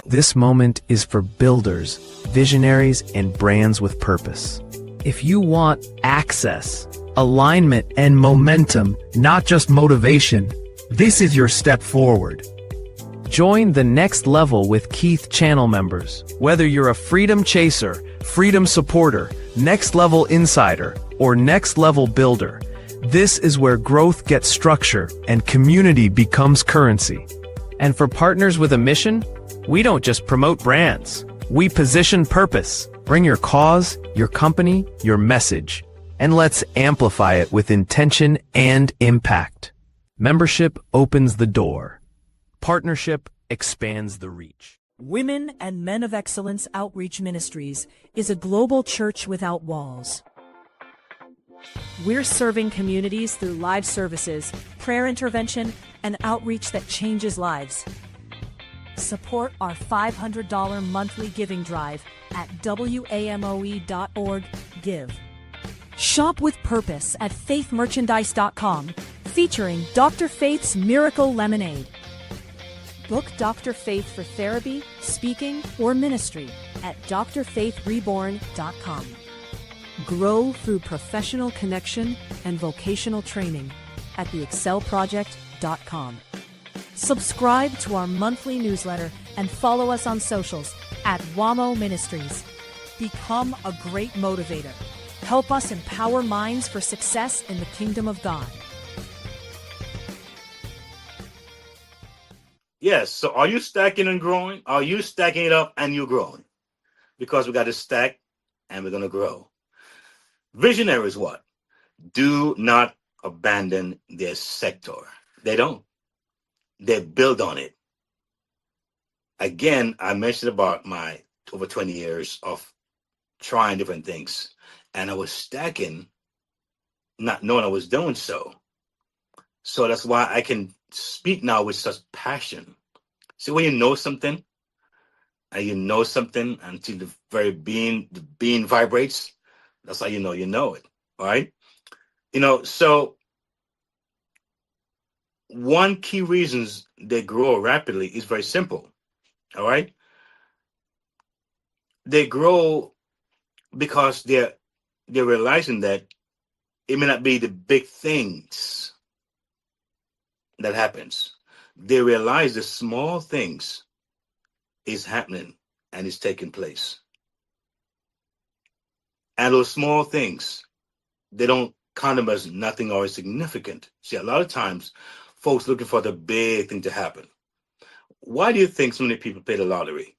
This moment is for builders, visionaries, and brands with purpose. If you want access, alignment, and momentum, not just motivation, this is your step forward. Join the next level with Keith channel members. Whether you're a freedom chaser, freedom supporter, next level insider, or next level builder, this is where growth gets structure and community becomes currency. And for partners with a mission, we don't just promote brands. We position purpose. Bring your cause, your company, your message, and let's amplify it with intention and impact. Membership opens the door. Partnership expands the reach. Women and Men of Excellence Outreach Ministries is a global church without walls. We're serving communities through live services, prayer intervention, and outreach that changes lives. Support our $500 monthly giving drive at WAMOE.org/give. Shop with purpose at faithmerchandise.com, featuring Dr. Faith's Miracle Lemonade. Book Dr. Faith for therapy, speaking, or ministry at drfaithreborn.com. Grow through professional connection and vocational training at theexcelproject.com. Subscribe to our monthly newsletter and follow us on socials at WAMO Ministries. Become a great motivator. Help us empower minds for success in the kingdom of God. Yes, so are you stacking and growing? Are you stacking it up and you're growing? Because we got to stack and we're going to grow. Visionaries what? Do not abandon their sector. They don't. They build on it. Again, I mentioned about my over 20 years of trying different things. And I was stacking, not knowing I was doing so. So that's why I can speak now with such passion. See, when you know something, and you know something until the being vibrates, that's how you know it. All right? So one key reasons they grow rapidly is very simple. All right. They grow because they're realizing that it may not be the big things that happens. They realize the small things is happening and is taking place. And those small things, they don't count them as nothing or insignificant. See, a lot of times folks looking for the big thing to happen. Why do you think so many people play the lottery?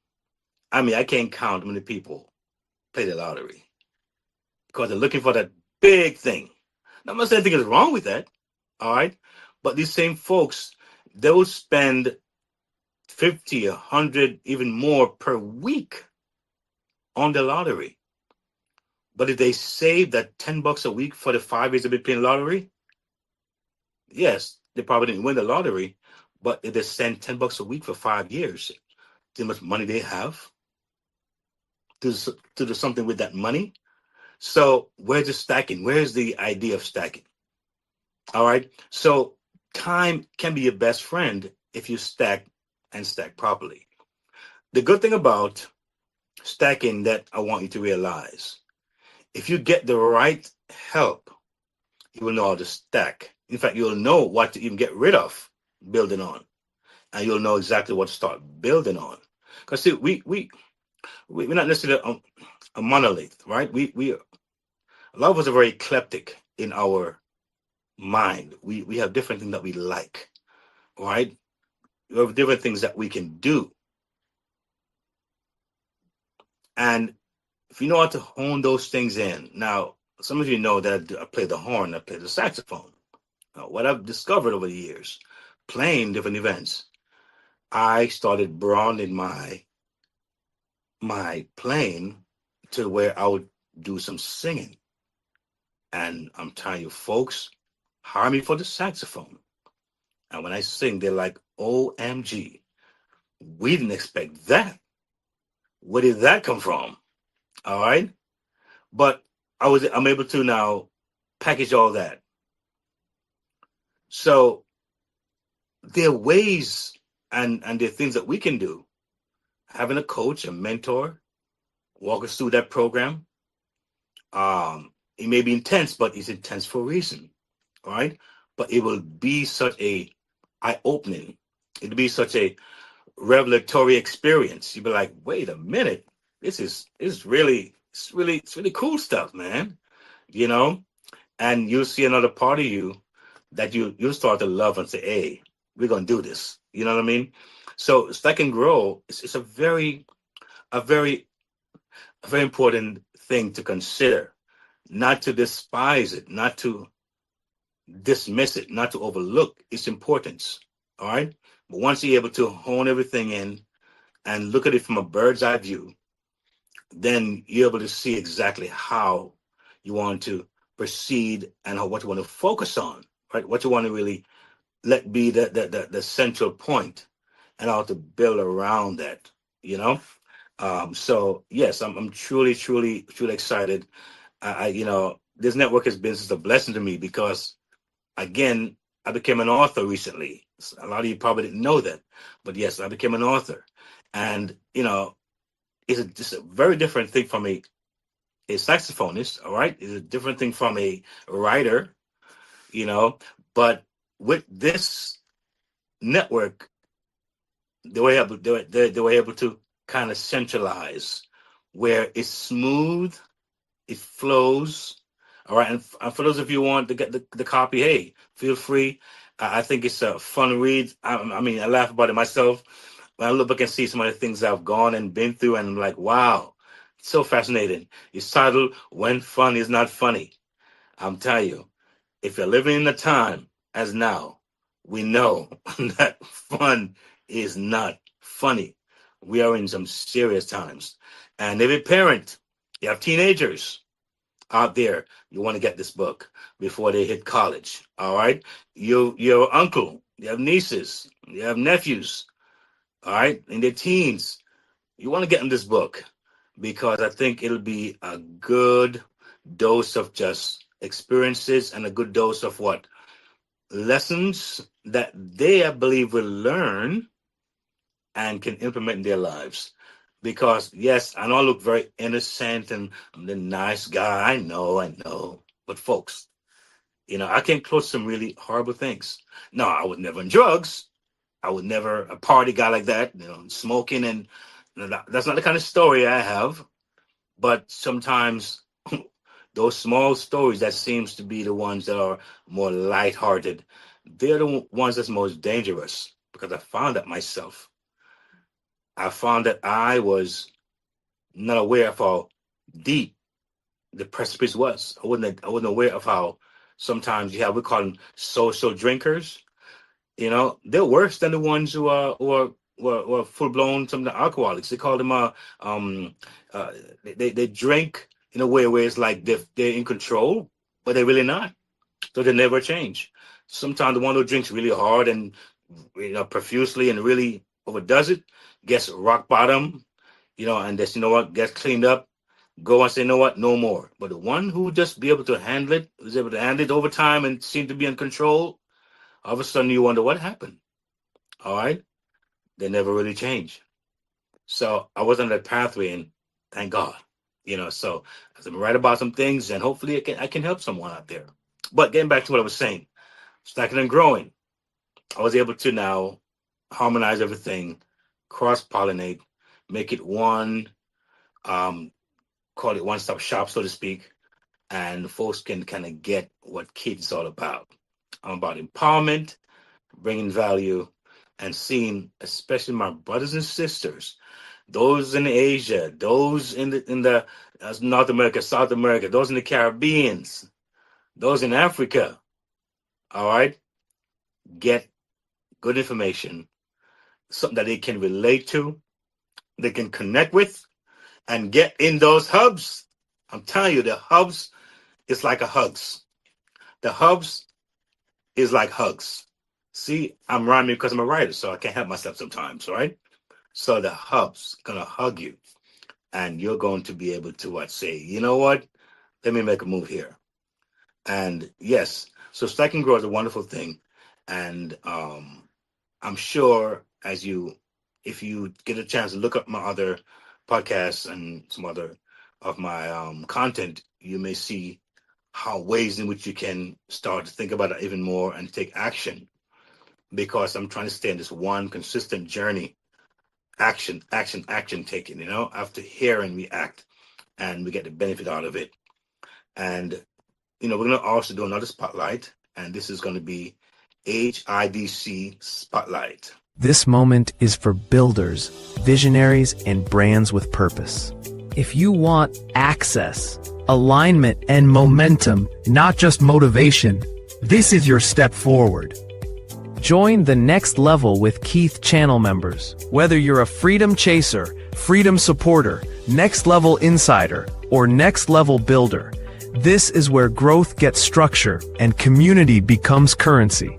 I mean, I can't count how many people play the lottery because they're looking for that big thing. Now, I'm not saying anything is wrong with that, all right? But these same folks, they'll spend 50, 100, even more per week on the lottery. But if they save that $10 a week for the 5 years they've been playing the lottery, yes, they probably didn't win the lottery, but if they spend $10 a week for 5 years, how much money they have to do something with that money. So where's the stacking? Where's the idea of stacking? All right. So time can be your best friend if you stack and stack properly. The good thing about stacking that I want you to realize, if you get the right help, you will know how to stack. In fact, you'll know what to even get rid of building on, and you'll know exactly what to start building on. Because see, we're not necessarily a monolith, right? A lot of us are very eclectic in our mind. We have different things that we like, right? We have different things that we can do, and if you know how to hone those things in. Now, some of you know that I play the horn, I play the saxophone. Now, what I've discovered over the years, playing different events, I started broadening my playing to where I would do some singing. And I'm telling you, folks, hire me for the saxophone. And when I sing, they're like, OMG, we didn't expect that. Where did that come from? All right. But I'm able to now package all that. So there are ways and there are things that we can do. Having a coach, a mentor, walk us through that program. It may be intense, but it's intense for a reason, right? But it will be such a eye opening. It'll be such a revelatory experience. You'll be like, wait a minute, this is really it's really cool stuff, man. You know, and you'll see another part of you that you'll start to love and say, hey, we're gonna do this. You know what I mean? So Stack and Grow it's a very a very important thing to consider, not to despise it, not to dismiss it, not to overlook its importance. All right. But once you're able to hone everything in and look at it from a bird's eye view, then you're able to see exactly how you want to proceed and what you want to focus on, right? What you want to really let be the central point and how to build around that, you know? So yes, I'm truly excited. This network has been just a blessing to me because again, I became an author recently. A lot of you probably didn't know that, but yes, I became an author, and just a very different thing from a saxophonist. All right, it's a different thing from a writer. You know, but with this network, they were able to kind of centralize where it's smooth, it flows. All right, and for those of you who want to get the copy, hey, feel free. I think it's a fun read. I mean, I laugh about it myself. When I look back and see some of the things I've gone and been through, and I'm like, wow, it's so fascinating. It's titled "When Fun Is Not Funny." I'm telling you, if you're living in a time as now, we know that fun is not funny. We are in some serious times, and every parent, you have teenagers out there, you want to get this book before they hit college. All right. Your uncle, you have nieces, you have nephews, all right, in their teens. You want to get them this book because I think it'll be a good dose of just experiences and a good dose of what lessons that they, I believe, will learn and can implement in their lives. Because yes, I know I look very innocent and I'm the nice guy. I know. But folks, I came close to some really horrible things. No, I was never in drugs. I was never a party guy like that, smoking and that's not the kind of story I have. But sometimes those small stories that seems to be the ones that are more lighthearted, they're the ones that's most dangerous because I found that myself. I found that I was not aware of how deep the precipice was. I wasn't aware of how sometimes we call them social drinkers. They're worse than the ones who are full blown some of the alcoholics. They call them uh they drink in a way where it's like they're in control, but they're really not. So they never change. Sometimes the one who drinks really hard and profusely and really overdoes it gets rock bottom, and just gets cleaned up, go and say, no more. But the one who just be able to handle it, was able to handle it over time and seem to be in control, all of a sudden you wonder what happened. All right. They never really change. So I was on that pathway and thank God. So I'm right about some things and hopefully I can help someone out there. But getting back to what I was saying, stacking and growing, I was able to now harmonize everything, cross pollinate, make it one, um, call it one stop shop, so to speak, and folks can kind of get what kids all about. I'm about empowerment, bringing value, and seeing, especially my brothers and sisters, those in Asia, those in the North America, South America, those in the Caribbeans, those in Africa. All right, get good information, something that they can relate to, they can connect with, and get in those hubs. I'm telling you, the hubs is like a hugs. The hubs is like hugs. See, I'm rhyming because I'm a writer, so I can't help myself sometimes, right? So the hub's gonna hug you, and you're going to be able to what say, you know what? Let me make a move here. And yes, so Stack and Grow is a wonderful thing. And I'm sure if you get a chance to look up my other podcasts and some other of my content, you may see how ways in which you can start to think about it even more and take action. Because I'm trying to stay in this one consistent journey, action, action, action taking. After hearing, we act, and we get the benefit out of it. And we're going to also do another spotlight, and this is going to be HIDC Spotlight. This moment is for builders, visionaries, and brands with purpose. If you want access, alignment, and momentum, not just motivation, this is your step forward. Join the next level with Keith channel members. Whether you're a freedom chaser, freedom supporter, next level insider, or next level builder, this is where growth gets structure and community becomes currency.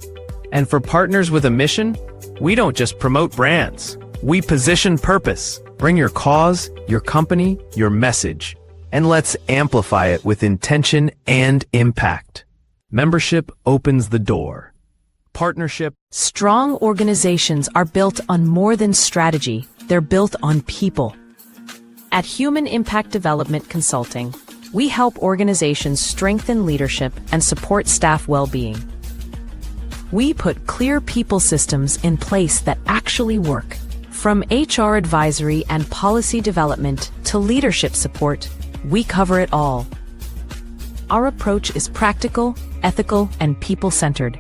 And for partners with a mission, we don't just promote brands. We position purpose. Bring your cause, your company, your message, and let's amplify it with intention and impact. Membership opens the door. Partnership. Strong organizations are built on more than strategy, they're built on people. At Human Impact Development Consulting, we help organizations strengthen leadership and support staff well-being. We put clear people systems in place that actually work. From HR advisory and policy development to leadership support, we cover it all. Our approach is practical, ethical, and people-centered.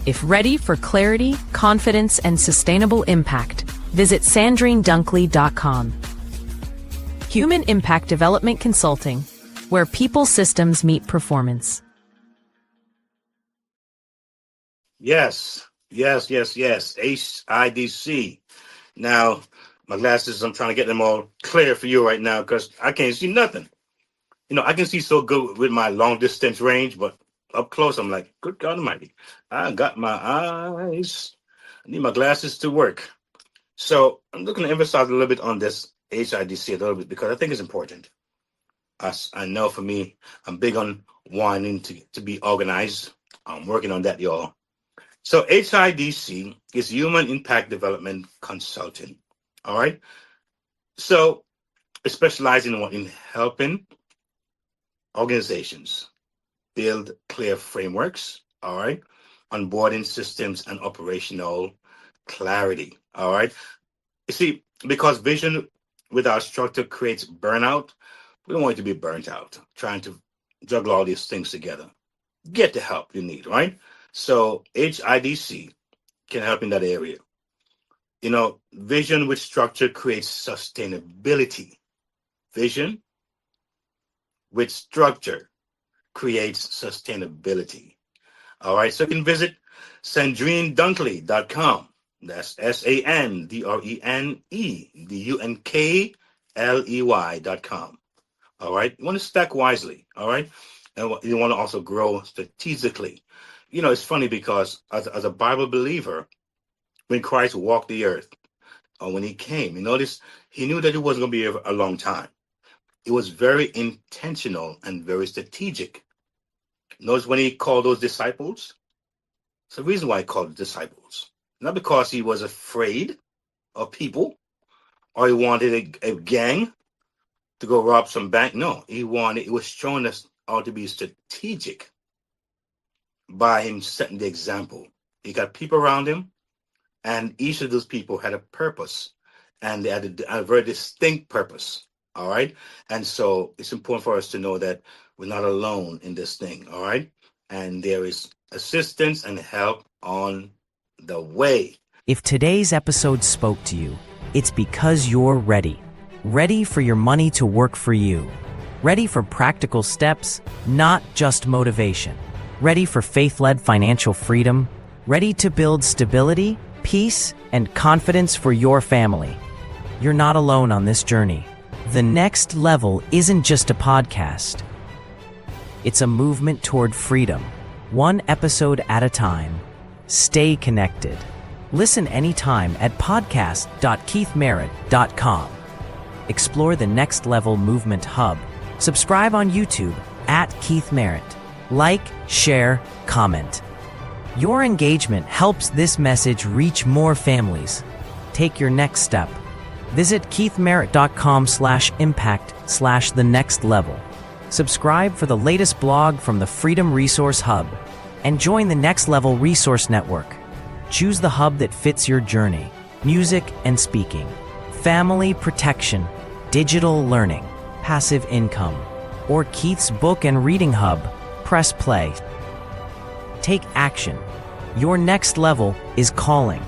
If ready for clarity, confidence, and sustainable impact, visit sandrinedunkley.com. Human Impact Development Consulting, where people systems meet performance. Yes. HIDC. Now, my glasses, I'm trying to get them all clear for you right now because I can't see nothing. I can see so good with my long distance range, but up close, I'm like, good God Almighty, I got my eyes. I need my glasses to work. So I'm looking to emphasize a little bit on this HIDC a little bit because I think it's important. I know for me, I'm big on wanting to be organized. I'm working on that, y'all. So HIDC is Human Impact Development Consulting. All right. So it specializes in helping organizations build clear frameworks, all right, onboarding systems and operational clarity, all right. You see, because vision without structure creates burnout, we don't want you to be burnt out trying to juggle all these things together. Get the help you need, right? So HIDC can help in that area. Vision with structure creates sustainability. Vision with structure creates sustainability. All right, so you can visit sandrinedunkley.com. That's SANDRENEDUNKLEY.com. All right, you want to stack wisely. All right, and you want to also grow strategically. It's funny because as a Bible believer, when Christ walked the earth, or when he came, he knew that he wasn't going to be here a long time. It was very intentional and very strategic. Notice when he called those disciples, it's the reason why he called them disciples. Not because he was afraid of people or he wanted a gang to go rob some bank. No, it was showing us how to be strategic by him setting the example. He got people around him, and each of those people had a purpose, and they had a very distinct purpose. All right. And so it's important for us to know that we're not alone in this thing. All right. And there is assistance and help on the way. If today's episode spoke to you, it's because you're ready. Ready for your money to work for you. Ready for practical steps, not just motivation. Ready for faith-led financial freedom. Ready to build stability, peace, and confidence for your family. You're not alone on this journey. The Next Level isn't just a podcast. It's a movement toward freedom, one episode at a time. Stay connected. Listen anytime at podcast.keithmerritt.com. Explore the Next Level Movement Hub. Subscribe on YouTube at Keith Merritt. Like, share, comment. Your engagement helps this message reach more families. Take your next step. Visit keithmerritt.com/impact/the next level. Subscribe for the latest blog from the Freedom Resource Hub and join the Next Level Resource Network. Choose the hub that fits your journey: music and speaking, family protection, digital learning, passive income, or Keith's book and reading hub. Press play. Take action. Your next level is calling.